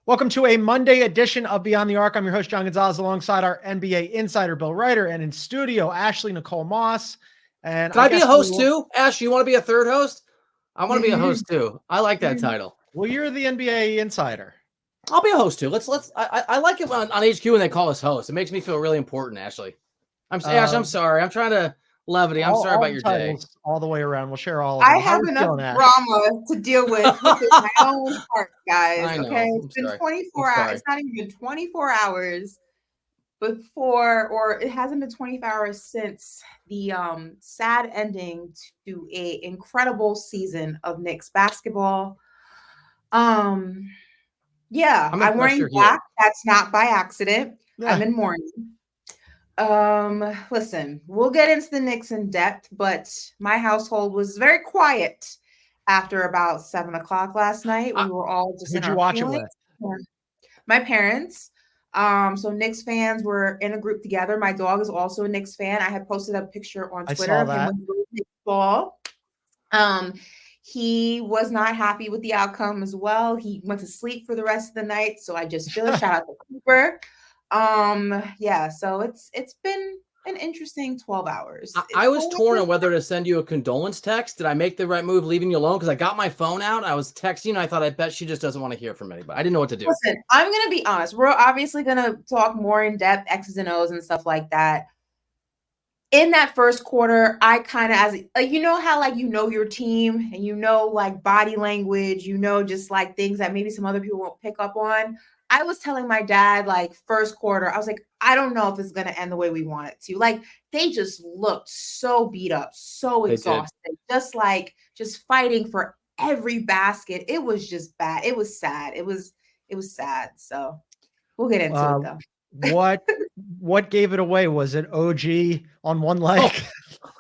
Welcome to a Monday edition of Beyond the Arc. I'm your host, John Gonzalez, alongside our NBA insider, Bill Ryder, and in studio, Ashley Nicole Moss. And Can I be a host too? Ash, you want to be a third host? I want to be a host too. I like that title. Well, you're the NBA insider. I'll be a host too. I like it on HQ when they call us hosts. It makes me feel really important, Ashley. Ash, I'm sorry. I'm trying to levity. I'm sorry about your day. All the way around. We'll share all of them. I have enough drama to deal with my own part, guys. Okay, it's been 24 hours. It's not even been 24 hours before, or it hasn't been 24 hours since the sad ending to a incredible season of Knicks basketball. I'm wearing black. That's not by accident. Yeah. I'm in mourning. Listen, we'll get into the Knicks in depth, but my household was very quiet after about 7 o'clock last night. We were all just Who'd you watch it with? My parents. So Knicks fans were in a group together. My dog is also a Knicks fan. I had posted a picture on Twitter of him with Knicks ball. He was not happy with the outcome as well. He went to sleep for the rest of the night. So I just feel a shout out to Cooper. So it's been an interesting 12 hours. I was torn on whether to send you a condolence text. Did I make the right move leaving you alone? Because I got my phone out. I was texting. And I bet she just doesn't want to hear from anybody. I didn't know what to do. Listen, I'm going to be honest. We're obviously going to talk more in depth, X's and O's and stuff like that. In that first quarter, I kind of, how your team and body language, just like things that maybe some other people won't pick up on. I was telling my dad, first quarter, I was like, I don't know if it's going to end the way we want it to. They just looked so beat up, so exhausted, just fighting for every basket. It was just bad. It was sad. It was sad. So we'll get into it though. What gave it away? Was it OG on one leg?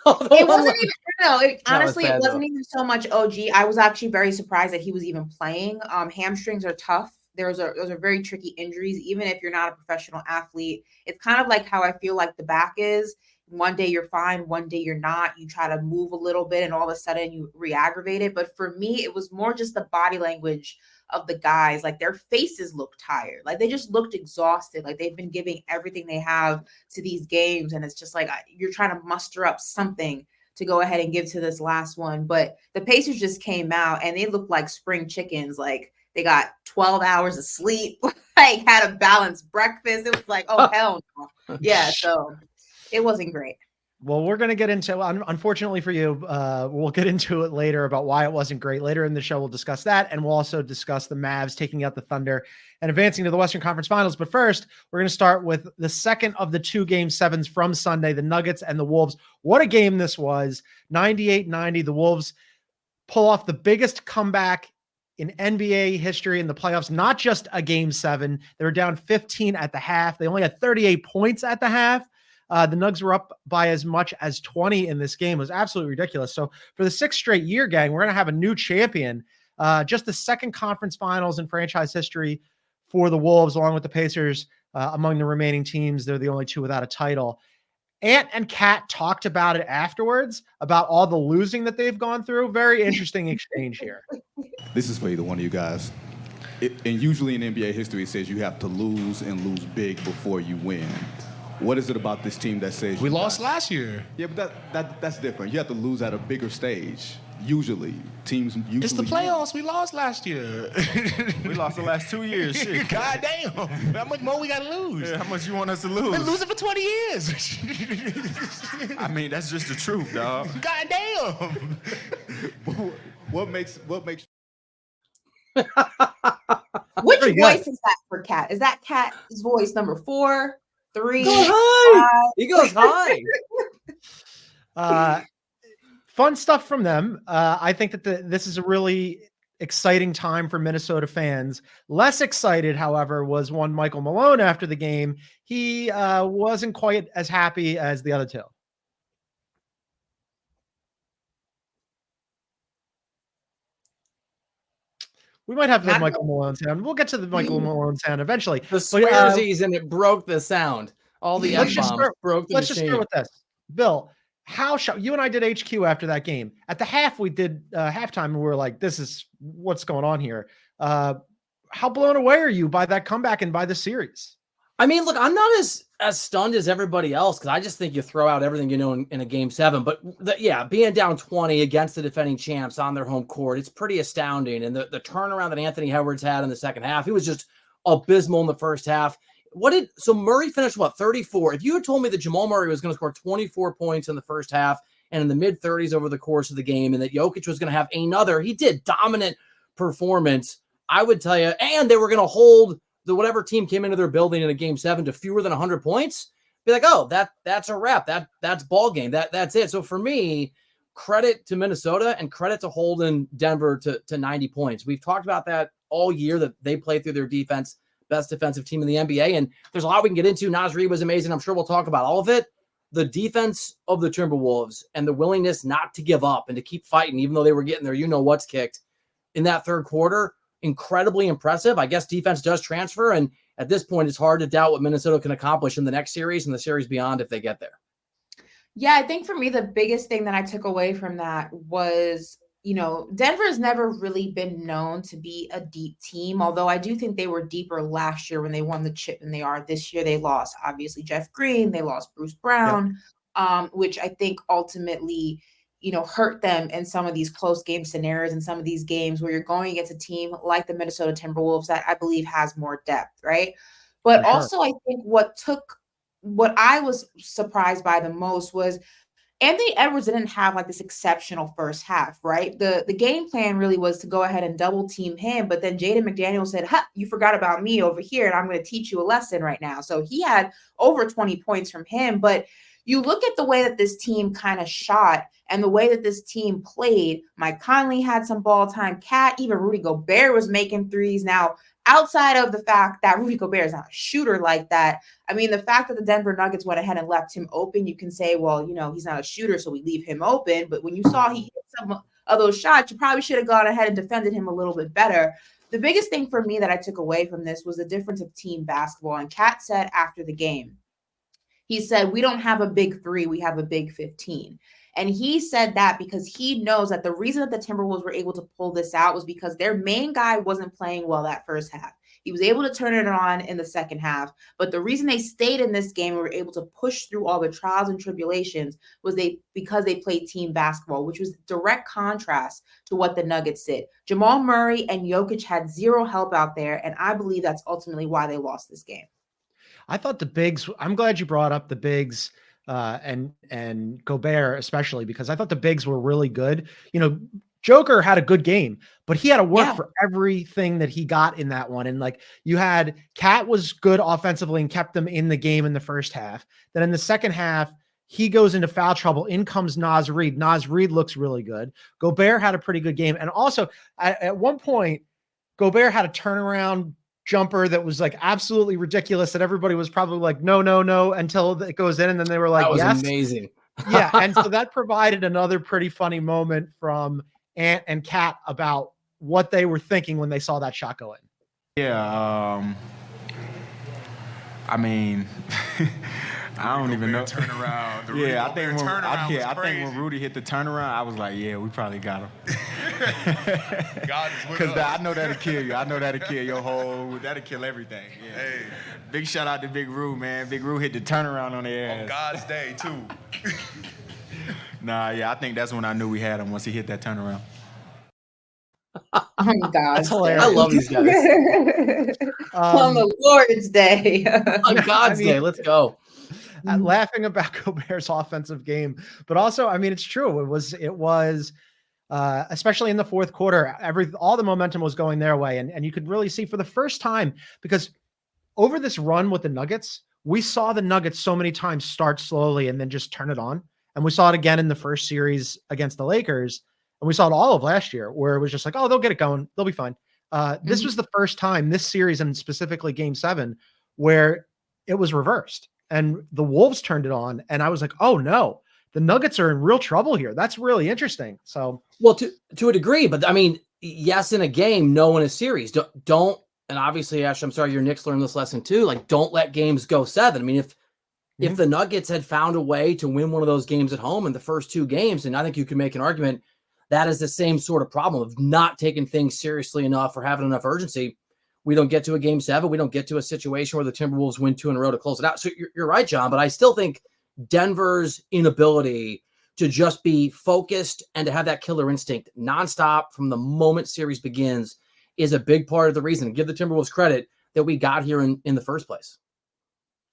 It wasn't even, honestly, it wasn't even so much OG. I was actually very surprised that he was even playing. Hamstrings are tough. Those are very tricky injuries, even if you're not a professional athlete. It's kind of like how I feel like the back is. One day you're fine, one day you're not. You try to move a little bit and all of a sudden you re-aggravate it. But for me, it was more just the body language of the guys. Their faces looked tired. They just looked exhausted. They've been giving everything they have to these games. And it's just you're trying to muster up something to go ahead and give to this last one. But the Pacers just came out and they looked like spring chickens. They got 12 hours of sleep, had a balanced breakfast. It was oh, hell no. Yeah, so it wasn't great. Well, we're going to get into, unfortunately for you, we'll get into it later about why it wasn't great. Later in the show, we'll discuss that, and we'll also discuss the Mavs taking out the Thunder and advancing to the Western Conference Finals. But first, we're going to start with the second of the 2 Game 7s from Sunday, the Nuggets and the Wolves. What a game this was. 98-90. The Wolves pull off the biggest comeback in NBA history in the playoffs, not just a Game 7. They were down 15 at the half. They only had 38 points at the half. The Nugs were up by as much as 20 in this game. It was absolutely ridiculous. So for the 6th straight year, gang, we're going to have a new champion. Just the second conference finals in franchise history for the Wolves, along with the Pacers. Among the remaining teams, they're the only 2 without a title. Ant and Kat talked about it afterwards, about all the losing that they've gone through. Very interesting exchange here. This is for either one of you guys. And usually in NBA history, it says you have to lose and lose big before you win. What is it about this team that says we lost last year? Yeah, but that's different. You have to lose at a bigger stage. Usually, teams usually. It's the playoffs. We lost last year. We lost the last 2 years. Shit. God damn. How much more we got to lose? Yeah, how much you want us to lose? We're losing for 20 years. I mean, that's just the truth, dog. God damn. What makes Which voice is that for Kat? Is that Kat's voice number 4, 3? He goes high. Fun stuff from them. I think that this is a really exciting time for Minnesota fans. Less excited, however, was one Michael Malone after the game. He wasn't quite as happy as the other 2. We might have the Michael Malone sound. We'll get to the Michael Malone sound eventually. The swearsies and it broke the sound. All the F-bombs broke the Let's machine. just start with this. Bill, you and I did HQ after that game. At the half, we did halftime, and we were like, this is what's going on here. how blown away are you by that comeback and by the series? I mean, look, I'm not as stunned as everybody else because I just think you throw out everything you know in a game 7. But being down 20 against the defending champs on their home court, it's pretty astounding. And the turnaround that Anthony Edwards had in the second half, he was just abysmal in the first half. So Murray finished 34? If you had told me that Jamal Murray was going to score 24 points in the first half and in the mid 30s over the course of the game, and that Jokic was going to have dominant performance, I would tell you, and they were going to hold whatever team came into their building in a game 7 to fewer than 100 points, be like, oh, that's a wrap. That's ball game. That's it. So for me, credit to Minnesota and credit to holding Denver to 90 points. We've talked about that all year, that they play through their defense, best defensive team in the NBA. And there's a lot we can get into. Naz Reid was amazing. I'm sure we'll talk about all of it. The defense of the Timberwolves and the willingness not to give up and to keep fighting, even though they were getting their what's kicked in that third quarter, incredibly impressive. I guess defense does transfer, and at this point, it's hard to doubt what Minnesota can accomplish in the next series and the series beyond if they get there. Yeah, I think for me, the biggest thing that I took away from that was, Denver's never really been known to be a deep team, although I do think they were deeper last year when they won the chip than they are this year. They lost, obviously, Jeff Green. They lost Bruce Brown, which I think ultimately hurt them in some of these close game scenarios and some of these games where you're going against a team like the Minnesota Timberwolves that I believe has more depth, right? But also I think what I was surprised by the most was Anthony Edwards didn't have like this exceptional first half, right? The game plan really was to go ahead and double team him, but then Jaden McDaniels said, you forgot about me over here, and I'm going to teach you a lesson right now. So he had over 20 points from him, but you look at the way that this team kind of shot and the way that this team played. Mike Conley had some ball time. Even Rudy Gobert was making threes. Now, outside of the fact that Rudy Gobert is not a shooter like that, I mean, the fact that the Denver Nuggets went ahead and left him open, you can say, well, he's not a shooter, so we leave him open. But when you saw he hit some of those shots, you probably should have gone ahead and defended him a little bit better. The biggest thing for me that I took away from this was the difference of team basketball. And Kat said after the game, he said, we don't have a big 3, we have a big 15. And he said that because he knows that the reason that the Timberwolves were able to pull this out was because their main guy wasn't playing well that first half. He was able to turn it on in the second half. But the reason they stayed in this game and were able to push through all the trials and tribulations was because they played team basketball, which was direct contrast to what the Nuggets did. Jamal Murray and Jokic had zero help out there, and I believe that's ultimately why they lost this game. I thought the bigs, I'm glad you brought up the bigs and Gobert, especially because I thought the bigs were really good. Joker had a good game, but he had to work for everything that he got in that one. And like you had Cat was good offensively and kept them in the game in the first half. Then in the second half, he goes into foul trouble. In comes Naz Reid. Naz Reid looks really good. Gobert had a pretty good game. And also at one point, Gobert had a turnaround jumper that was like absolutely ridiculous that everybody was probably like, no, until it goes in. And then they were like, that was amazing. Yeah. And so that provided another pretty funny moment from Ant and Kat about what they were thinking when they saw that shot go in. Yeah. I mean, I don't even know. Turnaround. I think when Rudy hit the turnaround, I was like, yeah, we probably got him. God is with Because us. I know that'll kill you. I know that'll kill your whole. That'll kill everything. Yeah. Hey, Big shout out to Big Rue, man. Big Rue hit the turnaround on their ass. on God's day too. I think that's when I knew we had him once he hit that turnaround. Oh my God. That's hilarious. I love these guys. On the Lord's Day. On God's day, let's go. Laughing about Gobert's offensive game, but also, I mean, it's true. It was especially in the fourth quarter, all the momentum was going their way. And you could really see for the first time, because over this run with the Nuggets, we saw the Nuggets so many times start slowly and then just turn it on. And we saw it again in the first series against the Lakers. And we saw it all of last year where it was just like, oh, they'll get it going. They'll be fine. This was the first time this series, and specifically game 7, where it was reversed and the Wolves turned it on. And I was like, oh no, the Nuggets are in real trouble here. That's really interesting. So, well, to a degree, but I mean, yes, in a game, no in a series. Don't, and obviously, Ash, I'm sorry, your Knicks learned this lesson too. Like, don't let games go 7. I mean, if the Nuggets had found a way to win one of those games at home in the first 2 games, and I think you could make an argument that is the same sort of problem of not taking things seriously enough or having enough urgency. We don't get to a game 7. We don't get to a situation where the Timberwolves win 2 in a row to close it out. So you're right, John, but I still think Denver's inability to just be focused and to have that killer instinct nonstop from the moment series begins is a big part of the reason. Give the Timberwolves credit that we got here in the first place.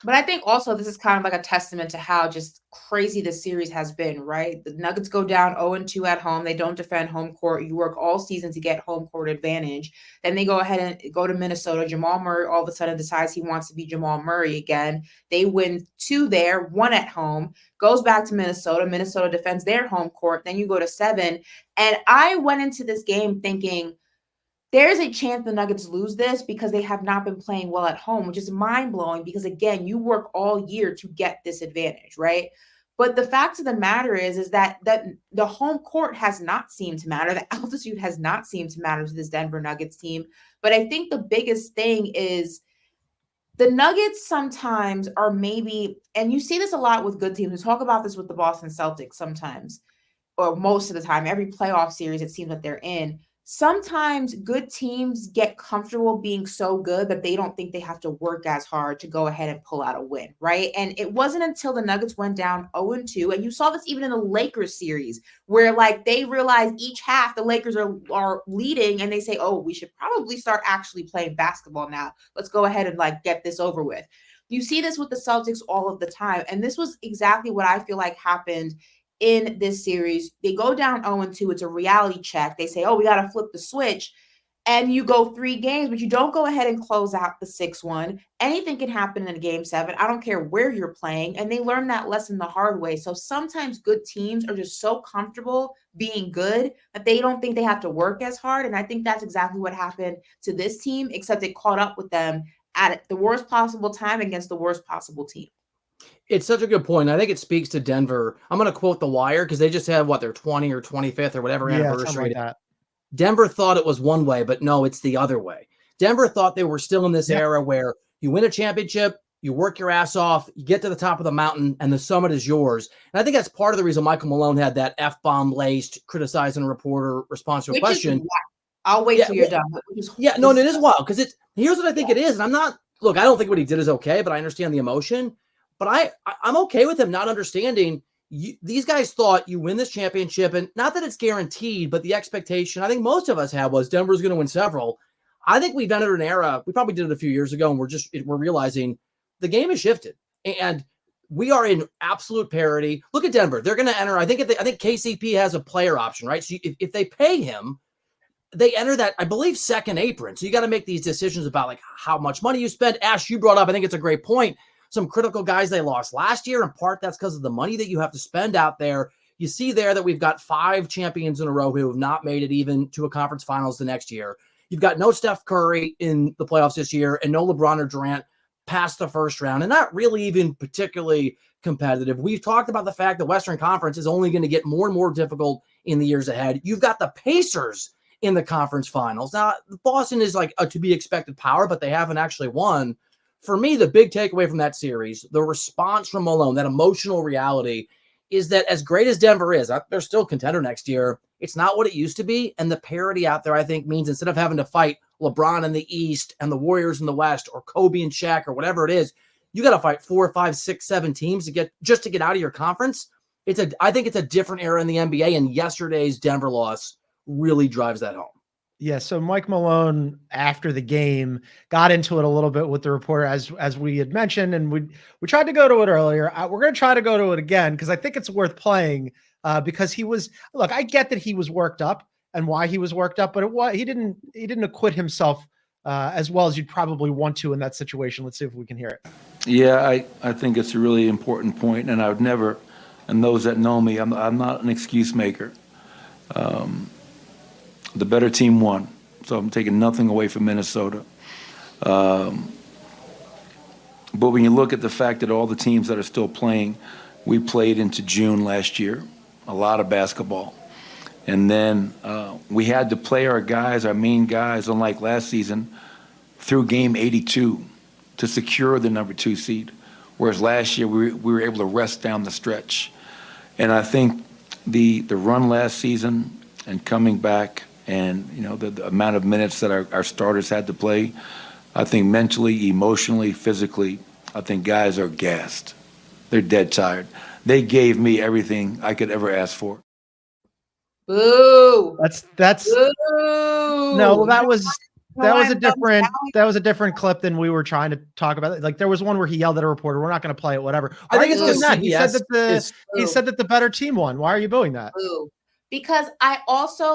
But I think also this is kind of like a testament to how just crazy the series has been, right? The Nuggets go down 0-2 at home. They don't defend home court. You work all season to get home court advantage. Then they go ahead and go to Minnesota. Jamal Murray all of a sudden decides he wants to be Jamal Murray again. They win 2 there, 1 at home, goes back to Minnesota. Minnesota defends their home court. Then you go to 7. And I went into this game thinking, there's a chance the Nuggets lose this because they have not been playing well at home, which is mind-blowing because, again, you work all year to get this advantage, right? But the fact of the matter is that the home court has not seemed to matter. The altitude has not seemed to matter to this Denver Nuggets team. But I think the biggest thing is the Nuggets sometimes are maybe, and you see this a lot with good teams. We talk about this with the Boston Celtics sometimes, or most of the time, every playoff series it seems that they're in. Sometimes good teams get comfortable being so good that they don't think they have to work as hard to go ahead and pull out a win, right? And it wasn't until the Nuggets went down 0-2, and you saw this even in the Lakers series, where like they realized each half the Lakers are leading, and they say, oh, we should probably start actually playing basketball now. Let's go ahead and like get this over with. You see this with the Celtics all of the time, and this was exactly what I feel like happened in this series. They go down 0-2. It's a reality check. They say, oh, we got to flip the switch. And you go 3 games, but you don't go ahead and close out the 6-1. Anything can happen in a game 7. I don't care where you're playing. And they learn that lesson the hard way. So sometimes good teams are just so comfortable being good that they don't think they have to work as hard. And I think that's exactly what happened to this team, except it caught up with them at the worst possible time against the worst possible team. It's such a good point. I think it speaks to Denver. I'm going to quote The Wire because they just had their 20 or 25th or whatever anniversary. Like that. Denver thought it was one way, but no, it's the other way. Denver thought they were still in this era where you win a championship, you work your ass off, you get to the top of the mountain, and the summit is yours. And I think that's part of the reason Michael Malone had that F-bomb laced criticizing a reporter response to a question. I'll wait till you're done. No, it is wild because here's what I think it is. And I don't think what he did is okay, but I understand the emotion. But I'm okay with him not understanding. These guys thought you win this championship, and not that it's guaranteed, but the expectation I think most of us had was Denver's going to win several. I think we've entered an era. We probably did it a few years ago, and we're realizing the game has shifted, and we are in absolute parity. Look at Denver; they're going to enter. I think KCP has a player option, right? So if they pay him, they enter that, I believe, second apron. So you got to make these decisions about like how much money you spend. Ash, you brought up, I think it's a great point. Some critical guys they lost last year. In part, that's because of the money that you have to spend out there. You see there that we've got 5 champions in a row who have not made it even to a conference finals the next year. You've got no Steph Curry in the playoffs this year and no LeBron or Durant past the first round, and not really even particularly competitive. We've talked about the fact the Western Conference is only going to get more and more difficult in the years ahead. You've got the Pacers in the conference finals. Now, Boston is like a to-be-expected power, but they haven't actually won. For me, the big takeaway from that series, the response from Malone, that emotional reality, is that as great as Denver is, they're still a contender next year. It's not what it used to be. And the parity out there, I think, means instead of having to fight LeBron in the East and the Warriors in the West or Kobe and Shaq or whatever it is, you got to fight 4, 5, 6, 7 teams to get out of your conference. I think it's a different era in the NBA, and yesterday's Denver loss really drives that home. Yeah, so Mike Malone, after the game, got into it a little bit with the reporter, as we had mentioned, and we tried to go to it earlier. We're going to try to go to it again because I think it's worth playing because I get that he was worked up and why he was worked up, but he didn't acquit himself as well as you'd probably want to in that situation. Let's see if we can hear it. Yeah, I think it's a really important point, and I would never, and those that know me, I'm not an excuse maker. The better team won, so I'm taking nothing away from Minnesota. But when you look at the fact that all the teams that are still playing, we played into June last year, a lot of basketball. And then we had to play our guys, our main guys, unlike last season, through game 82 to secure the number 2 seed, whereas last year we were able to rest down the stretch. And I think the run last season and coming back, and the amount of minutes that our starters had to play, I think mentally, emotionally, physically, I think guys are gassed. They're dead tired. They gave me everything I could ever ask for. Boo. That's Boo. no, that was a different clip than we were trying to talk about. Like there was one where he yelled at a reporter, "We're not going to play it, whatever." Why I think are you it's doing because that? He said CBS that the better team won. Why are you booing that? Boo. Because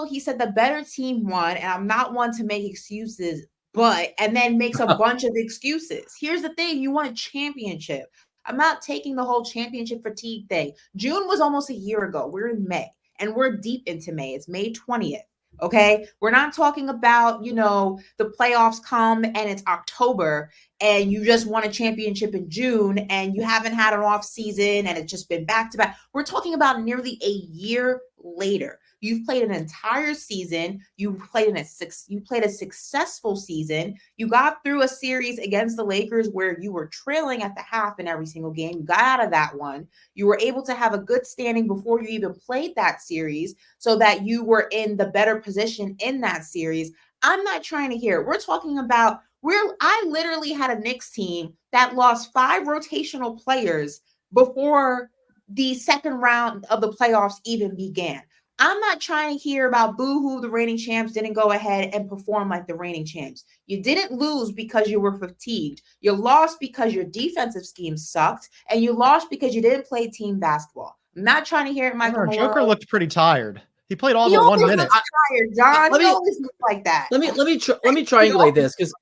he said the better team won, and I'm not one to make excuses, and then makes a bunch of excuses. Here's the thing: you won a championship. I'm not taking the whole championship fatigue thing. June was almost a year ago. We're in May, and we're deep into May. It's May 20th. Okay. We're not talking about, the playoffs come and it's October and you just won a championship in June and you haven't had an off season and it's just been back to back. We're talking about nearly a year later. You've played an entire season. You played a successful season. You got through a series against the Lakers where you were trailing at the half in every single game. You got out of that one. You were able to have a good standing before you even played that series so that you were in the better position in that series. I'm not trying to hear it. We're talking about I literally had a Knicks team that lost 5 rotational players before the second round of the playoffs even began. I'm not trying to hear about boo-hoo, the reigning champs didn't go ahead and perform like the reigning champs. You didn't lose because you were fatigued. You lost because your defensive scheme sucked, and you lost because you didn't play team basketball. I'm not trying to hear it, Michael Malone. Joker looked pretty tired. He played all but 1 minute. Tired, John. He always looks like that. Let me triangulate this because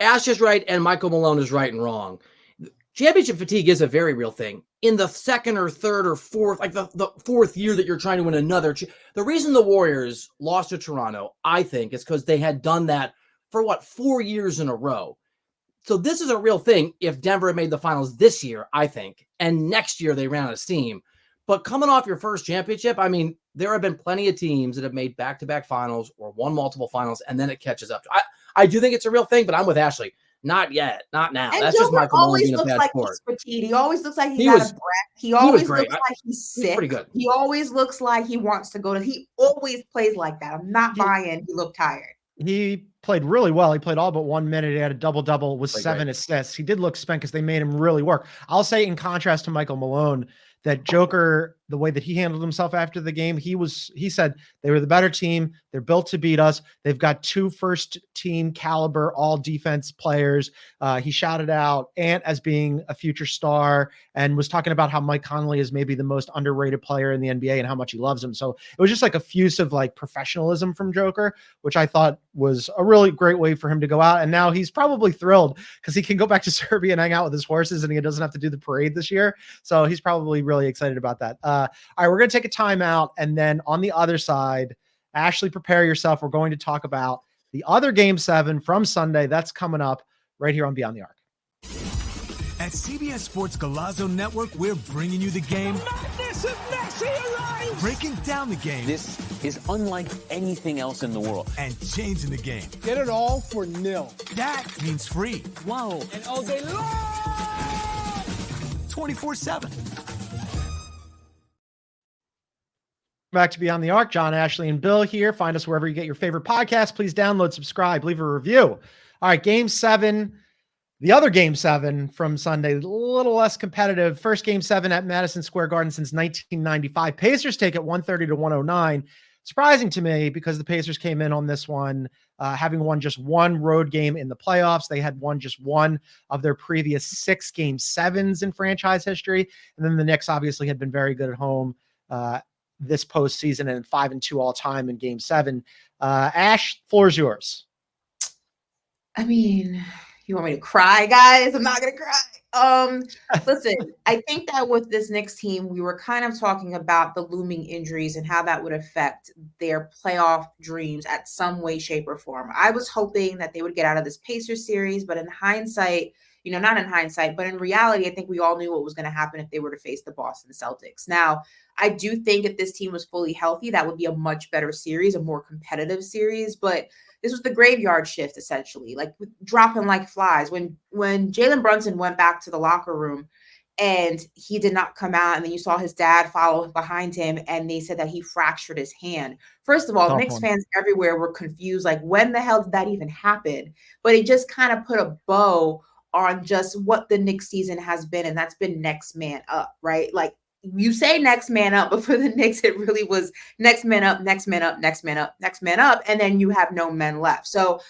Ash is right and Michael Malone is right and wrong. Championship fatigue is a very real thing. In the second or third or fourth, like the fourth year that you're trying to win another, the reason the Warriors lost to Toronto, I think, is because they had done that for 4 years in a row. So this is a real thing. If Denver had made the finals this year, I think, and next year they ran out of steam. But coming off your first championship, I mean, there have been plenty of teams that have made back-to-back finals or won multiple finals, and then it catches up. I do think it's a real thing, but I'm with Ashley. Not yet. Not now. And That's just Michael Malone being a bad sport. He always looks like he got a breath. He always looks like he's sick. Pretty good. He always looks like he wants to go to. He always plays like that. I'm not buying. He looked tired. He played really well. He played all but 1 minute. He had a double-double with 7 assists. He did look spent because they made him really work. I'll say in contrast to Michael Malone, that Joker, the way that he handled himself after the game, he said they were the better team. They're built to beat us. They've got 2 first team caliber, all defense players. He shouted out Ant as being a future star and was talking about how Mike Conley is maybe the most underrated player in the NBA and how much he loves him. So it was just like effusive, professionalism from Joker, which I thought was a really great way for him to go out. And now he's probably thrilled because he can go back to Serbia and hang out with his horses and he doesn't have to do the parade this year. So he's probably really excited about that. All right, we're going to take a timeout. And then on the other side, Ashley, prepare yourself. We're going to talk about the other Game 7 from Sunday. That's coming up right here on Beyond the Arc. At CBS Sports Golazo Network, we're bringing you the game. Breaking down the game. This is unlike anything else in the world. And changing the game. Get it all for nil. That means free. Whoa. And all day long. 24/7. Back to Beyond the Arc. John, Ashley, and Bill here. Find us wherever you get your favorite podcast. Please download, subscribe, leave a review. All right, Game 7. The other Game 7 from Sunday, a little less competitive. First Game 7 at Madison Square Garden since 1995. Pacers take it 130-109. Surprising to me because the Pacers came in on this one having won just one road game in the playoffs. They had won just one of their previous 6 Game 7s in franchise history. And then the Knicks obviously had been very good at home this postseason and 5-2 all time in Game 7. Ash, floor is yours. I mean, you want me to cry, guys? I'm not gonna cry. Listen, I think that with this Knicks team, we were kind of talking about the looming injuries and how that would affect their playoff dreams at some way, shape, or form. I was hoping that they would get out of this Pacers series, but in hindsight, not in hindsight, but in reality, I think we all knew what was going to happen if they were to face the Boston Celtics. Now, I do think if this team was fully healthy, that would be a much better series, a more competitive series, but this was the graveyard shift, essentially, like dropping like flies. When Jalen Brunson went back to the locker room, and he did not come out. And then you saw his dad follow behind him, and they said that he fractured his hand. First of all, Knicks fans everywhere were confused, like, when the hell did that even happen? But it just kind of put a bow on just what the Knicks season has been, and that's been next man up, right? Like, you say next man up, but for the Knicks, it really was next man up, next man up, next man up, next man up, and then you have no men left. So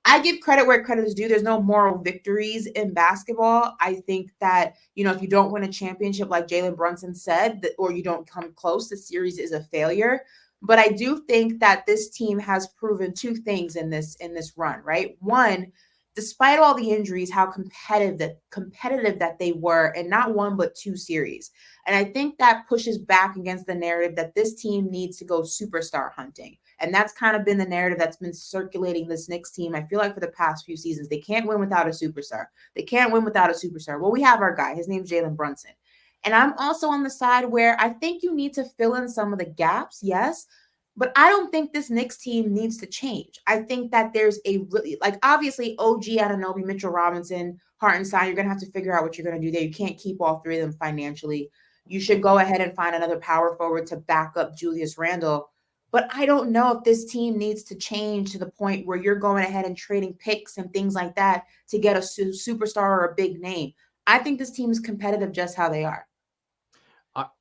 I give credit where credit is due. There's no moral victories in basketball. I think that, if you don't win a championship, like Jalen Brunson said, or you don't come close, the series is a failure. But I do think that this team has proven two things in this run, right? One, despite all the injuries, how competitive that they were in not one but two series. And I think that pushes back against the narrative that this team needs to go superstar hunting. And that's kind of been the narrative that's been circulating this Knicks team, I feel like, for the past few seasons. They can't win without a superstar. They can't win without a superstar. Well, we have our guy. His name's Jalen Brunson. And I'm also on the side where I think you need to fill in some of the gaps, yes, but I don't think this Knicks team needs to change. I think that there's a really, obviously, OG Anunoby, Mitchell Robinson, Hartenstein, you're going to have to figure out what you're going to do there. You can't keep all three of them financially. You should go ahead and find another power forward to back up Julius Randle. But I don't know if this team needs to change to the point where you're going ahead and trading picks and things like that to get a superstar or a big name. I think this team is competitive just how they are.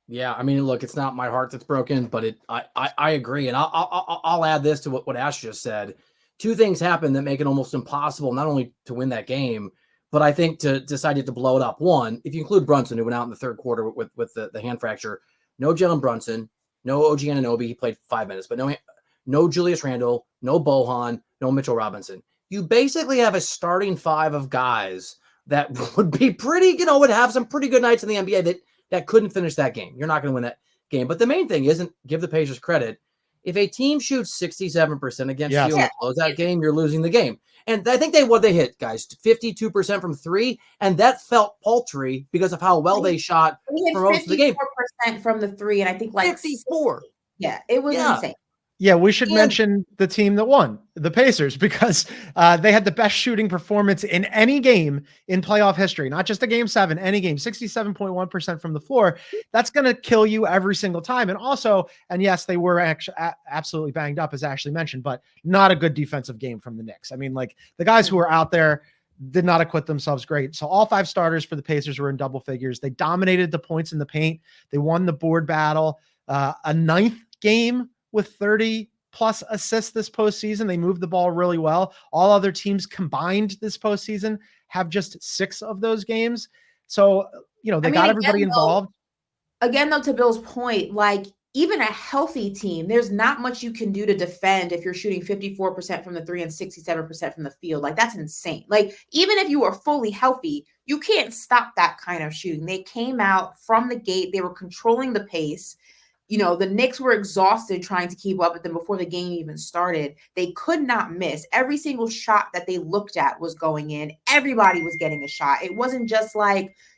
Yeah, I mean, look, it's not my heart that's broken, but I agree. And I'll add this to what Ash just said. Two things happen that make it almost impossible, not only to win that game, but I think to decide to blow it up. One, if you include Brunson, who went out in the third quarter with the hand fracture, no Jalen Brunson, no OG Anunoby, he played 5 minutes, but no Julius Randle, no Bohan, no Mitchell Robinson. You basically have a starting five of guys that would be pretty, would have some pretty good nights in the NBA that couldn't finish that game. You're not going to win that game. But the main thing isn't, give the Pacers credit. If a team shoots 67% against you in the closeout game, you're losing the game. And I think they hit, guys, 52% from three, and that felt paltry because of how well they shot for most of the game. 54% from the three, and I think 54. Yeah, it was insane. Yeah, we should mention the team that won, the Pacers, because they had the best shooting performance in any game in playoff history, not just a game 7, any game, 67.1% from the floor. That's going to kill you every single time. And also, and yes, they were actually absolutely banged up, as Ashley mentioned, but not a good defensive game from the Knicks. I mean, the guys who were out there did not acquit themselves great. So all 5 starters for the Pacers were in double figures. They dominated the points in the paint. They won the board battle. A 9th game with 30 plus assists this postseason. They moved the ball really well. All other teams combined this postseason have just 6 of those games. So, they got everybody involved. Again, though, to Bill's point, even a healthy team, there's not much you can do to defend if you're shooting 54% from the three and 67% from the field. That's insane. Even if you are fully healthy, you can't stop that kind of shooting. They came out from the gate. They were controlling the pace. The Knicks were exhausted trying to keep up with them before the game even started. They could not miss. Every single shot that they looked at was going in. Everybody was getting a shot. It wasn't just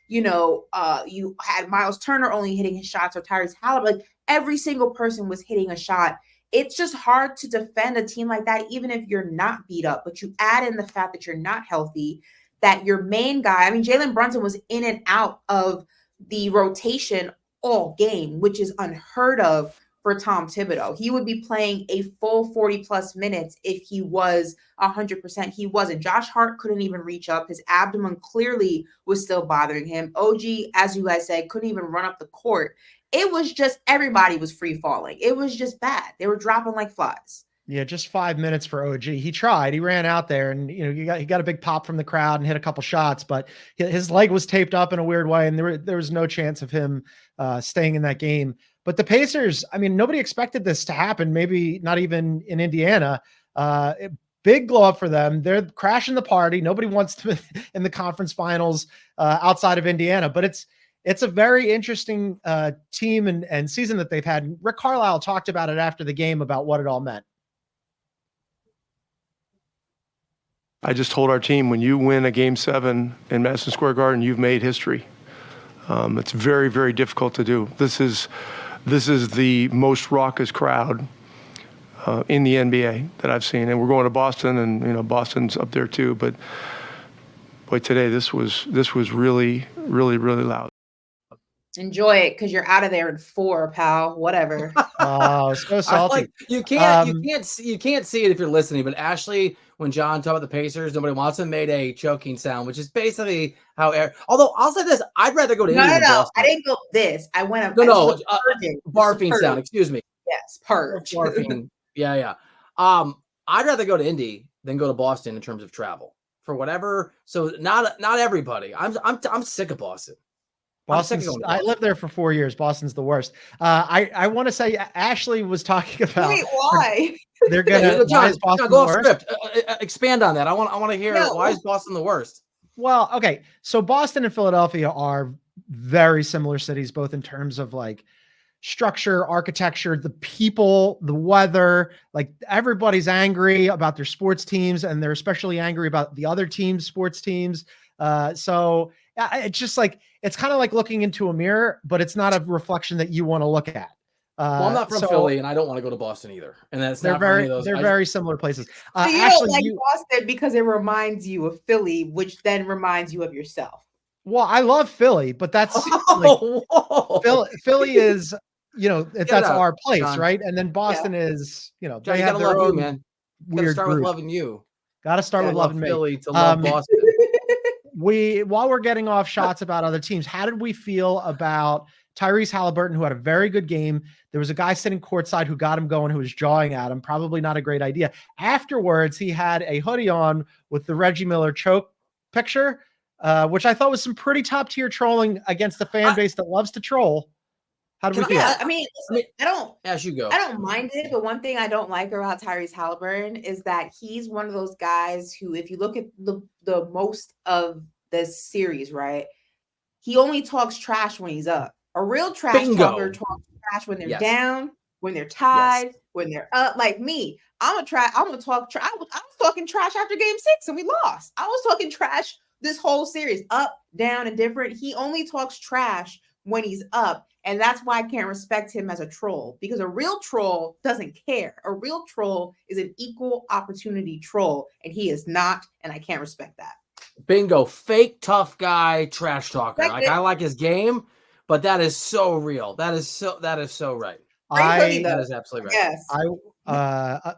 you had Miles Turner only hitting his shots or Tyrese Halliburton. Every single person was hitting a shot. It's just hard to defend a team like that, even if you're not beat up. But you add in the fact that you're not healthy, that your main guy, Jalen Brunson was in and out of the rotation all game, which is unheard of for Tom Thibodeau. He would be playing a full 40 plus minutes if he was 100%. He wasn't. Josh Hart couldn't even reach up. His abdomen clearly was still bothering him. OG, as you guys said, couldn't even run up the court. It was just, everybody was free falling. It was just bad. They were dropping like flies. Yeah, just 5 minutes for OG. He tried. He ran out there, and he got a big pop from the crowd and hit a couple shots, but his leg was taped up in a weird way, and there was no chance of him staying in that game. But the Pacers, nobody expected this to happen. Maybe not even in Indiana. Big glow up for them. They're crashing the party. Nobody wants to in the conference finals outside of Indiana, but it's a very interesting team and season that they've had. Rick Carlisle talked about it after the game about what it all meant. I just told our team, when you win a Game 7 in Madison Square Garden, you've made history. It's very, very difficult to do. This is the most raucous crowd in the NBA that I've seen. And we're going to Boston, and Boston's up there too. But boy, today this was really, really, really loud. Enjoy it because you're out of there in 4, pal. Whatever. Oh, so salty. You can't see it if you're listening, but Ashley, when John talked about the Pacers, nobody wants them, made a choking sound, which is basically how. Although I'll say this, I'd rather go to Indy than Boston. I didn't go this. I went up. Barfing sound. Excuse me. Yes, purge. Barfing. Yeah. I'd rather go to Indy than go to Boston in terms of travel for whatever. So not everybody. I'm sick of Boston. I lived there for 4 years. Boston's the worst. I want to say Ashley was talking about. Wait, why? They're gonna. John, go off script. Expand on that. I want to hear why is Boston the worst. Well, okay. So Boston and Philadelphia are very similar cities, both in terms of like structure, architecture, the people, the weather. Like everybody's angry about their sports teams, and they're especially angry about the other team's sports teams. So it's just like it's kind of like looking into a mirror, but it's not a reflection that you want to look at. Well, I'm not from Philly, and I don't want to go to Boston either. And that's they're very similar places. So you don't like Boston because it reminds you of Philly, which then reminds you of yourself. Well, I love Philly, but that's Philly is, that's our place, John. Right? And then Boston is, John, they have their own man. Weird start group. With loving you. Got to start with loving Philly to love Boston. While we're getting off shots about other teams, how did we feel about Tyrese Halliburton, who had a very good game? There was a guy sitting courtside who got him going, who was jawing at him. Probably not a great idea. Afterwards, he had a hoodie on with the Reggie Miller choke picture, which I thought was some pretty top tier trolling against the fan base that loves to troll. How do we feel? I mean, I don't. As you go. I don't mind it, but one thing I don't like about Tyrese Halliburton is that he's one of those guys who, if you look at the most of this series, right, he only talks trash when he's up. A real trash talker talks trash when they're down, when they're tied, when they're up. Like me, I'm gonna talk trash. I was talking trash after Game 6 and we lost. I was talking trash this whole series, up, down, and different. He only talks trash when he's up. And that's why I can't respect him as a troll, because a real troll doesn't care. A real troll is an equal opportunity troll, and he is not, and I can't respect that. Bingo. Fake tough guy, trash talker. I like his game, but that is so real. That is so right. That is absolutely right. Yes. I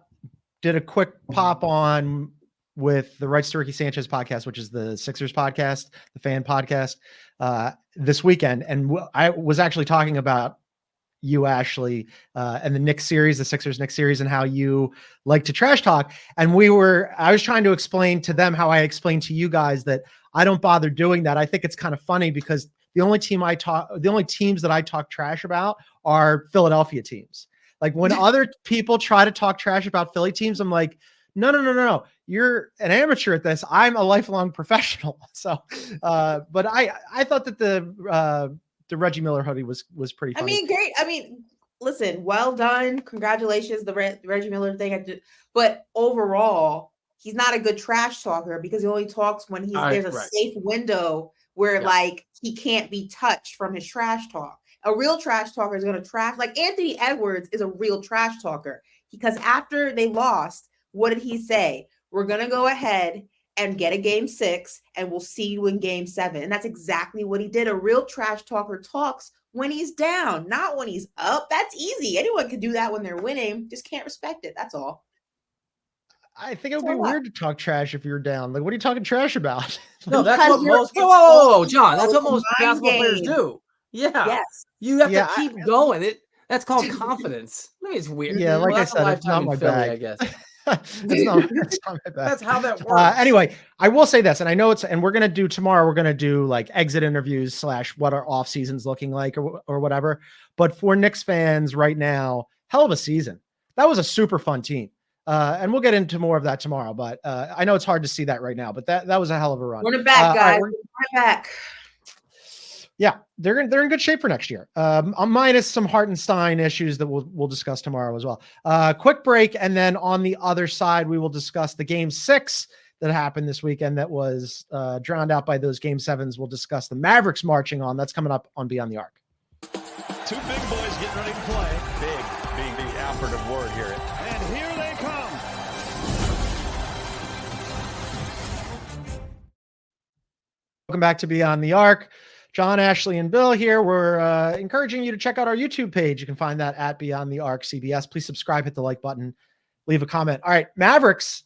did a quick pop on with the Rights to Ricky Sanchez podcast, which is the Sixers podcast, the fan podcast, this weekend. And I was actually talking about you, Ashley, and the Knicks series, the Sixers Knicks series, and how you like to trash talk. And I was trying to explain to them how I explained to you guys that I don't bother doing that. I think it's kind of funny because the only teams that I talk trash about are Philadelphia teams. Like when other people try to talk trash about Philly teams, I'm like, no. You're an amateur at this. I'm a lifelong professional. So, but I thought that the Reggie Miller hoodie was pretty funny. I mean, great. I mean, listen, well done. Congratulations, the Reggie Miller thing. But overall, he's not a good trash talker because he only talks when there's a safe window where like he can't be touched from his trash talk. A real trash talker is going to trash. Like Anthony Edwards is a real trash talker because after they lost, what did he say? We're going to go ahead and get a Game 6 and we'll see you in Game 7. And that's exactly what he did. A real trash talker talks when he's down, not when he's up. That's easy. Anyone can do that when they're winning. Just can't respect it. That's all. I think it would be weird to talk trash if you're down. Like, what are you talking trash about? No, that's what most. Whoa, John. That's what most basketball players do. Yeah. Yes. You have to keep going. That's called confidence. I mean, it's weird. Yeah, like I said, it's not my bag. I guess. That's not my bag. That's how that works. Anyway, I will say this, and I know and we're gonna do tomorrow. We're gonna do like exit interviews / what our off season's looking like or whatever. But for Knicks fans right now, hell of a season. That was a super fun team. And we'll get into more of that tomorrow. But I know it's hard to see that right now. But that was a hell of a run. Run it back, guys. Run it back. Yeah, they're in good shape for next year. Minus some Hartenstein issues that we'll discuss tomorrow as well. Quick break, and then on the other side, we will discuss the Game 6 that happened this weekend that was drowned out by those Game 7s. We'll discuss the Mavericks marching on. That's coming up on Beyond the Arc. Two big boys getting ready to play. Big being the operative word here. And here they come. Welcome back to Beyond the Arc. John, Ashley, and Bill here. We're encouraging you to check out our YouTube page. You can find that at Beyond the Arc CBS. Please subscribe, hit the like button, leave a comment. All right, Mavericks.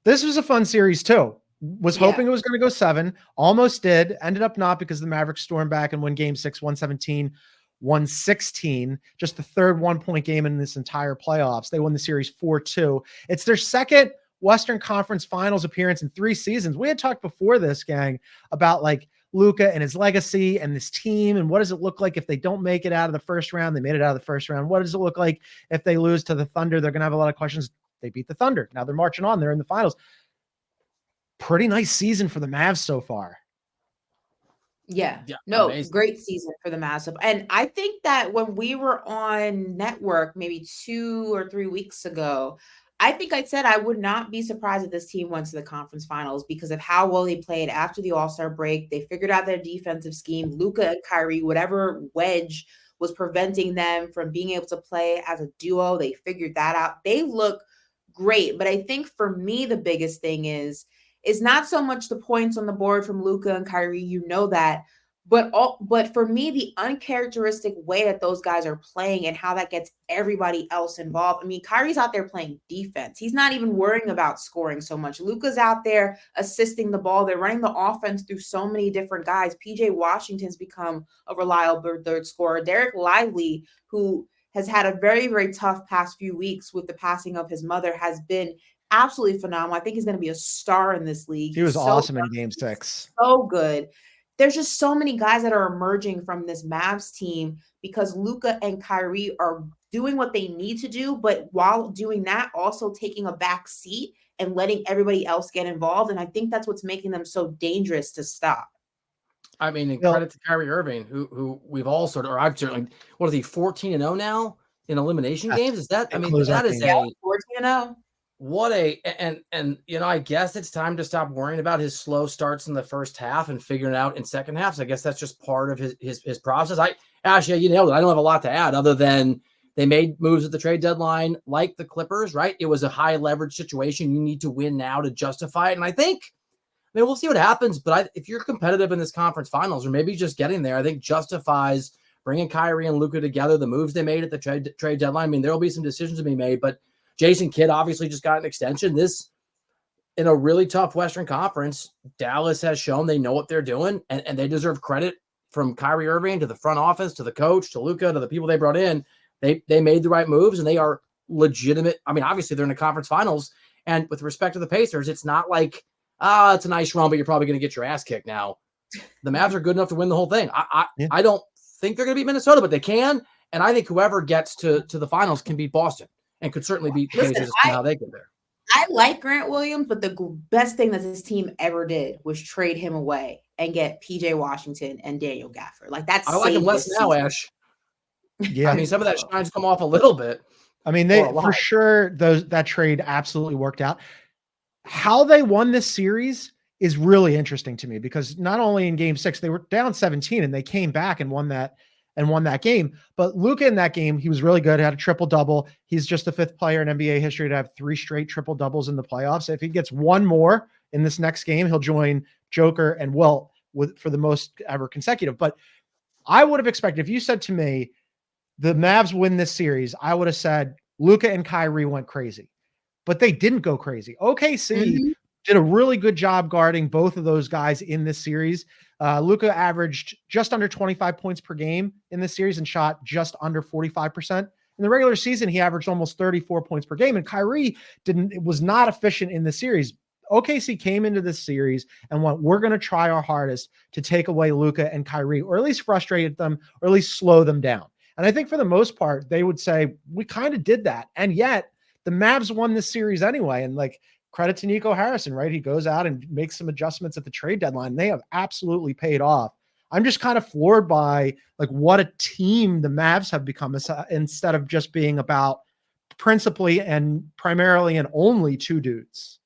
This was a fun series too. Was hoping it was going to go 7, almost did, ended up not because the Mavericks stormed back and won game 6, 117-116, just the third 1-point game in this entire playoffs. They won the series 4-2. It's their second Western Conference Finals appearance in 3 seasons. We had talked before this, gang, about like Luka and his legacy and this team, and what does it look like if they don't make it out of the first round? They made it out of the first round. What does it look like if they lose to the Thunder? They're going to have a lot of questions. They beat the Thunder. Now they're marching on. They're in the finals. Pretty nice season for the Mavs so far. Yeah. No, amazing. Great season for the Mavs. And I think that when we were on network maybe 2 or 3 weeks ago, I think I said I would not be surprised if this team went to the conference finals because of how well they played after the All-Star break. They figured out their defensive scheme. Luka and Kyrie, whatever wedge was preventing them from being able to play as a duo, they figured that out. They look great. But I think for me, the biggest thing is not so much the points on the board from Luka and Kyrie, you know that, but for me, the uncharacteristic way that those guys are playing and how that gets everybody else involved. I mean, Kyrie's out there playing defense. He's not even worrying about scoring so much. Luka's out there assisting the ball. They're running the offense through so many different guys. PJ Washington's become a reliable third scorer. Derek Lively, who has had a very, very tough past few weeks with the passing of his mother, has been absolutely phenomenal. I think he's going to be a star in this league. He was awesome in game 6. So good. There's just so many guys that are emerging from this Mavs team because Luka and Kyrie are doing what they need to do, but while doing that, also taking a back seat and letting everybody else get involved. And I think that's what's making them so dangerous to stop. I mean, and credit to Kyrie Irving, who we've all sort of, or I've certainly, what is he, 14-0 now in elimination games? Is that, I mean, that is 14-0. What a, and you know, I guess it's time to stop worrying about his slow starts in the first half and figuring it out in second half. So I guess that's just part of his process. Actually, you nailed it. I don't have a lot to add other than they made moves at the trade deadline, like the Clippers, right? It was a high leverage situation. You need to win now to justify it. And I think, I mean, we'll see what happens, but if you're competitive in this conference finals or maybe just getting there, I think justifies bringing Kyrie and Luka together, the moves they made at the trade deadline. I mean, there'll be some decisions to be made, but Jason Kidd obviously just got an extension. This, in a really tough Western Conference, Dallas has shown they know what they're doing, and they deserve credit from Kyrie Irving to the front office, to the coach, to Luka, to the people they brought in. They made the right moves, and they are legitimate. I mean, obviously, they're in the conference finals, and with respect to the Pacers, it's not like, it's a nice run, but you're probably going to get your ass kicked now. The Mavs are good enough to win the whole thing. I don't think they're going to beat Minnesota, but they can, and I think whoever gets to the finals can beat Boston. And could certainly beat the Pacers and how they get there. I like Grant Williams, but the best thing that this team ever did was trade him away and get PJ Washington and Daniel Gafford. Like that's I like him less now, Ash. Yeah, I mean, some of that shine's come off a little bit. I mean, they for sure that trade absolutely worked out. How they won this series is really interesting to me because not only in game 6 they were down 17 and they came back and won that game. But Luka in that game, he was really good. Had a triple-double. He's just the 5th player in NBA history to have 3 straight triple-doubles in the playoffs. If he gets one more in this next game, he'll join Joker and Wilt for the most ever consecutive. But I would have expected, if you said to me, the Mavs win this series, I would have said Luka and Kyrie went crazy. But they didn't go crazy. OKC did a really good job guarding both of those guys in this series. Luka averaged just under 25 points per game in this series and shot just under 45%. In the regular season, he averaged almost 34 points per game, and Kyrie was not efficient in the series. OKC came into this series and went, we're going to try our hardest to take away Luka and Kyrie, or at least frustrate them, or at least slow them down. And I think for the most part, they would say, we kind of did that. And yet the Mavs won this series anyway. And like, credit to Nico Harrison, right? He goes out and makes some adjustments at the trade deadline. They have absolutely paid off. I'm just kind of floored by like what a team the Mavs have become instead of just being about principally and primarily and only 2 dudes.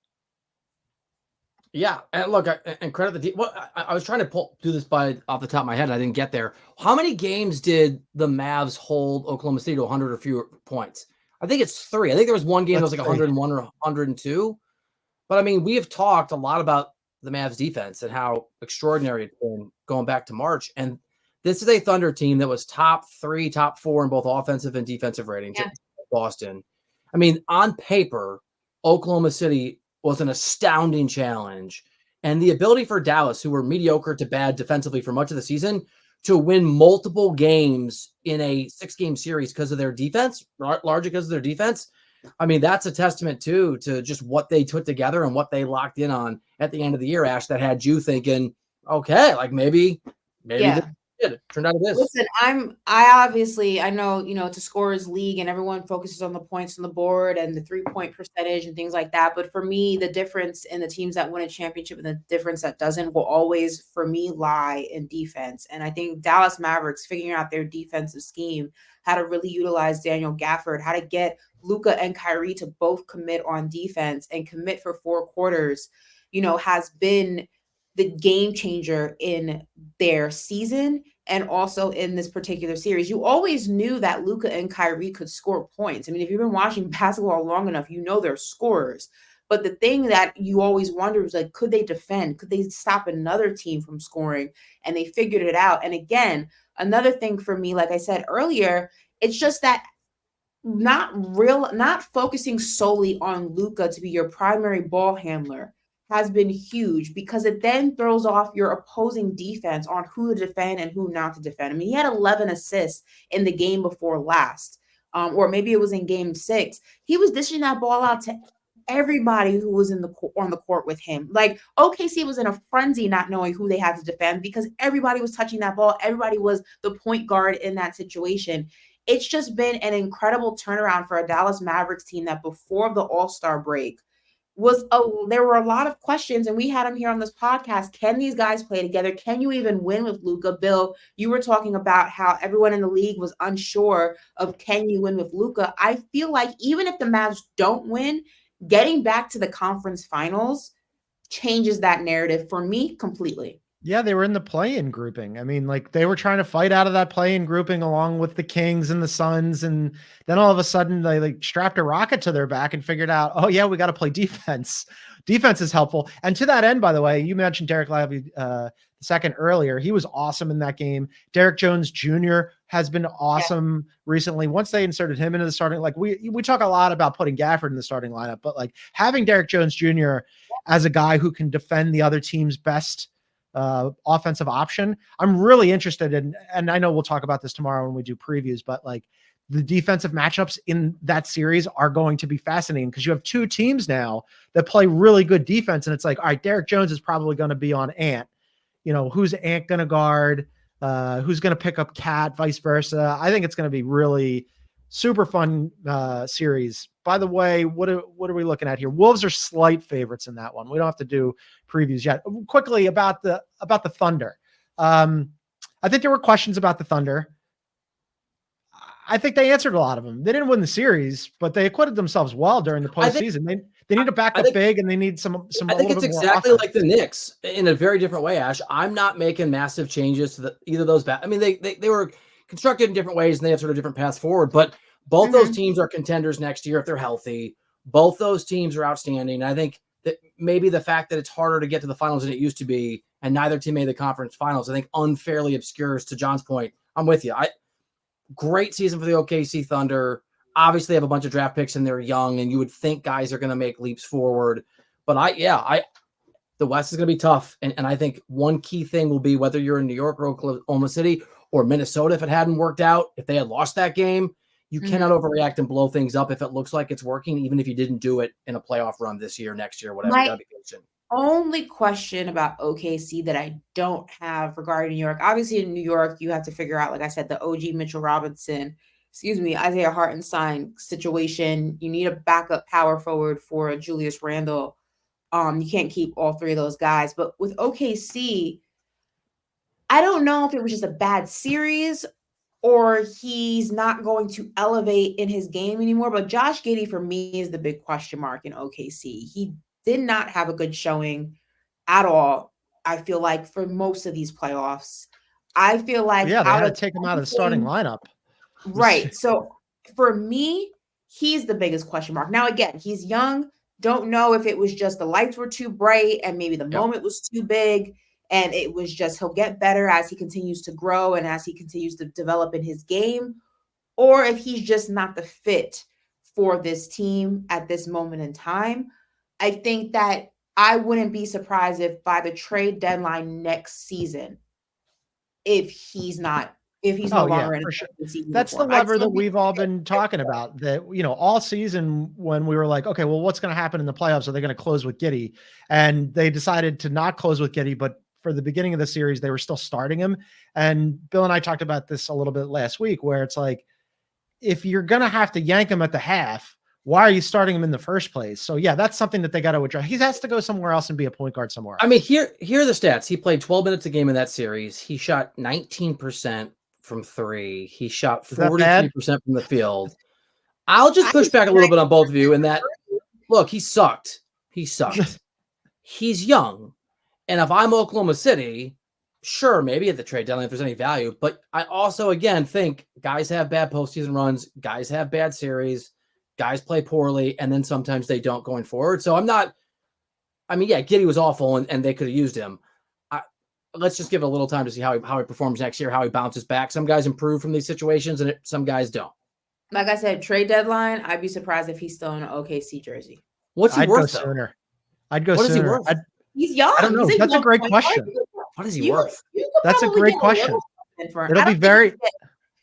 Yeah, and look, and credit the team. Well, I was trying to do this off the top of my head, and I didn't get there. How many games did the Mavs hold Oklahoma City to 100 or fewer points? I think it's 3. I think there was one game that was like 101 or 102. But I mean, we have talked a lot about the Mavs defense and how extraordinary it's been going back to March. And this is a Thunder team that was top 3, top 4 in both offensive and defensive rating. Yeah. Boston. I mean, on paper, Oklahoma City was an astounding challenge. And the ability for Dallas, who were mediocre to bad defensively for much of the season, to win multiple games in a 6-game series because of their defense, largely because of their defense. I mean, that's a testament too to just what they put together and what they locked in on at the end of the year, Ash, that had you thinking, okay, like maybe Yeah. it turned out it is. Listen, I know, it's a scorer's league and everyone focuses on the points on the board and the 3-point percentage and things like that. But for me, the difference in the teams that win a championship and the difference that doesn't will always, for me, lie in defense. And I think Dallas Mavericks figuring out their defensive scheme, how to really utilize Daniel Gafford, how to get Luka and Kyrie to both commit on defense and commit for 4 quarters, has been the game changer in their season and also in this particular series. You always knew that Luka and Kyrie could score points. I mean, if you've been watching basketball long enough, they're scorers. But the thing that you always wonder was, like, could they defend? Could they stop another team from scoring? And they figured it out. And again, another thing for me, like I said earlier, it's just that not focusing solely on Luka to be your primary ball handler has been huge, because it then throws off your opposing defense on who to defend and who not to defend. I mean, he had 11 assists in the game before last, or maybe it was in game 6. He was dishing that ball out to everybody who was on the court with him. Like, OKC was in a frenzy not knowing who they had to defend because everybody was touching that ball. Everybody was the point guard in that situation. It's just been an incredible turnaround for a Dallas Mavericks team that before the All-Star break there were a lot of questions, and we had them here on this podcast. Can these guys play together? Can you even win with Luka? Bill, you were talking about how everyone in the league was unsure of can you win with Luka. I feel like even if the Mavs don't win, getting back to the conference finals changes that narrative for me completely. Yeah, they were in the play-in grouping. I mean, like, they were trying to fight out of that play-in grouping along with the Kings and the Suns, and then all of a sudden they strapped a rocket to their back and figured out, oh yeah, we got to play defense. Defense is helpful. And to that end, by the way, you mentioned Derek Lively the second earlier. He was awesome in that game. Derek Jones Jr. has been awesome recently. Once they inserted him into the starting, like we talk a lot about putting Gafford in the starting lineup, but like having Derek Jones Jr. as a guy who can defend the other team's best offensive option, I'm really interested in, and I know we'll talk about this tomorrow when we do previews, but like the defensive matchups in that series are going to be fascinating because you have 2 teams now that play really good defense. And it's like, all right, Derek Jones is probably going to be on Ant. Who's Ant going to guard? Who's going to pick up Cat, vice versa. I think it's going to be really super fun series. By the way, what are we looking at here? Wolves are slight favorites in that one. We don't have to do previews yet. Quickly about the Thunder. I think there were questions about the Thunder. I think they answered a lot of them. They didn't win the series, but they acquitted themselves well during the postseason. They need to back up big, and they need some. I think it's exactly like the Knicks in a very different way, Ash. I'm not making massive changes to either of those. I mean, they were constructed in different ways, and they have sort of different paths forward. But both those teams are contenders next year if they're healthy. Both those teams are outstanding. I think that maybe the fact that it's harder to get to the finals than it used to be, and neither team made the conference finals, I think unfairly obscures, to John's point. I'm with you. Great season for the OKC Thunder. Obviously, they have a bunch of draft picks and they're young, and you would think guys are going to make leaps forward. But the West is going to be tough. And I think one key thing will be whether you're in New York or Oklahoma City or Minnesota, if it hadn't worked out, if they had lost that game, you cannot overreact and blow things up if it looks like it's working, even if you didn't do it in a playoff run this year, next year, whatever. Only question about OKC that I don't have regarding New York. Obviously, in New York, you have to figure out, like I said, the OG Mitchell Robinson, Isaiah Hartenstein situation. You need a backup power forward for Julius Randle. You can't keep all 3 of those guys. But with OKC, I don't know if it was just a bad series or he's not going to elevate in his game anymore. But Josh Giddey, for me, is the big question mark in OKC. He did not have a good showing at all, I feel like, for most of these playoffs. I feel like they had to take him out of the starting lineup. Right. So for me, he's the biggest question mark. Now, again, he's young. Don't know if it was just the lights were too bright and maybe the moment was too big. And it was just he'll get better as he continues to grow and as he continues to develop in his game, or if he's just not the fit for this team at this moment in time. I think that I wouldn't be surprised if by the trade deadline next season, if he's no longer in for sure. season. That's the lever that we've all been talking about, that, all season when we were like, okay, well, what's going to happen in the playoffs? Are they going to close with Giddey? And they decided to not close with Giddey, but for the beginning of the series, they were still starting him. And Bill and I talked about this a little bit last week, where it's like, if you're going to have to yank him at the half, why are you starting him in the first place? So yeah, that's something that they got to address. He has to go somewhere else and be a point guard somewhere else. I mean, here are the stats. He played 12 minutes a game in that series. He shot 19% from 3. He shot 43% from the field. I'll just push back a little bit on both of you in that, look, he sucked. He's young. And if I'm Oklahoma City, sure, maybe at the trade deadline if there's any value. But I also, again, think guys have bad postseason runs. Guys have bad series. Guys play poorly. And then sometimes they don't going forward. So Giddey was awful and they could have used him. Let's just give it a little time to see how he performs next year, how he bounces back. Some guys improve from these situations and some guys don't. Like I said, trade deadline, I'd be surprised if he's still in an OKC jersey. What's he worth, though? Sooner. I'd go what sooner. Is he worth? He's young. I don't know. That's a great question. What is he worth? That's a great question. It'll be very.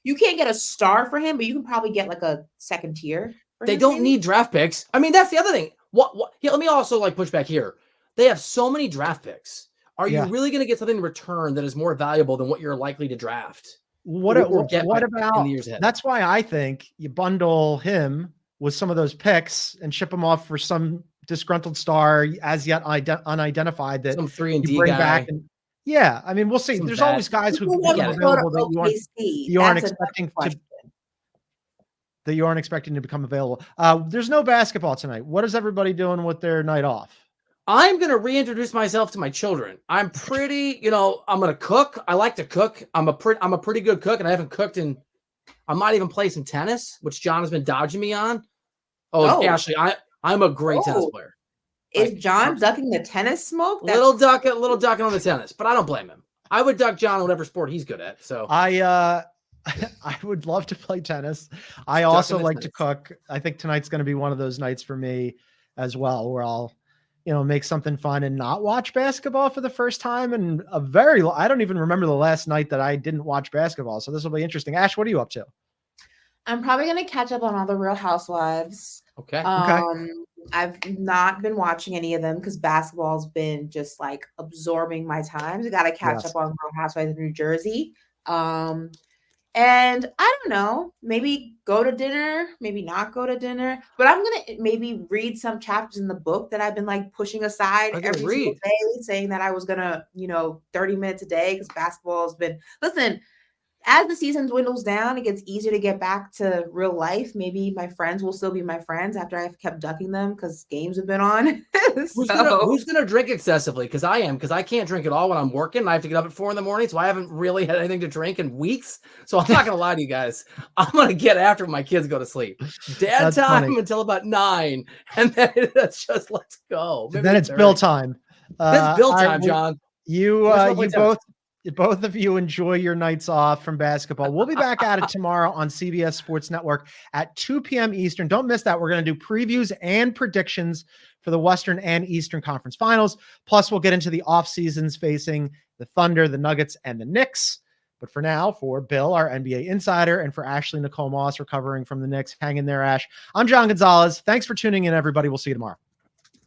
You can't get a star for him, but you can probably get like a second tier. They don't need draft picks. I mean, that's the other thing. What? Here, let me also push back here. They have so many draft picks. Are you really going to get something in return that is more valuable than what you're likely to draft? What about in the years ahead? That's why I think you bundle him with some of those picks and ship him off for some disgruntled star as yet unidentified that some 3-and-D bring guy. Back. And yeah, I mean, we'll see. There's always guys who become available that you aren't expecting to become available. There's no basketball tonight. What is everybody doing with their night off? I'm going to reintroduce myself to my children. I'm pretty, I'm going to cook. I like to cook. I'm a pretty good cook, and I haven't cooked I might even play some tennis, which John has been dodging me on. Oh. Ashley, I'm a great tennis player. Is John ducking the tennis smoke? Little ducking on the tennis, but I don't blame him. I would duck John in whatever sport he's good at. So I would love to play tennis. I also like to cook. I think tonight's going to be one of those nights for me as well, where I'll, make something fun and not watch basketball for the first time. And I don't even remember the last night that I didn't watch basketball. So this will be interesting. Ash, what are you up to? I'm probably going to catch up on all the Real Housewives. Okay. I've not been watching any of them because basketball's been just absorbing my time. So got to catch up on Real Housewives of New Jersey. And I don't know, maybe go to dinner, maybe not go to dinner, but I'm going to maybe read some chapters in the book that I've been pushing aside every single day, saying that I was going to, 30 minutes a day because basketball has been, listen, as the season dwindles down, it gets easier to get back to real life. Maybe my friends will still be my friends after I've kept ducking them because games have been on. Who's gonna drink excessively? Because I can't drink at all when I'm working. I have to get up at 4 a.m, so I haven't really had anything to drink in weeks. So I'm not gonna lie to you guys. I'm gonna get after my kids go to sleep. Dad time until about 9, and then that's just let's go. Maybe then it's Bill time. It's Bill time, John. You both of you enjoy your nights off from basketball. We'll be back at it tomorrow on CBS Sports Network at 2 p.m. Eastern. Don't miss that. We're going to do previews and predictions for the Western and Eastern Conference Finals. Plus, we'll get into the off seasons facing the Thunder, the Nuggets, and the Knicks. But for now, for Bill, our NBA insider, and for Ashley Nicole Moss recovering from the Knicks, hang in there, Ash. I'm John Gonzalez. Thanks for tuning in, everybody. We'll see you tomorrow.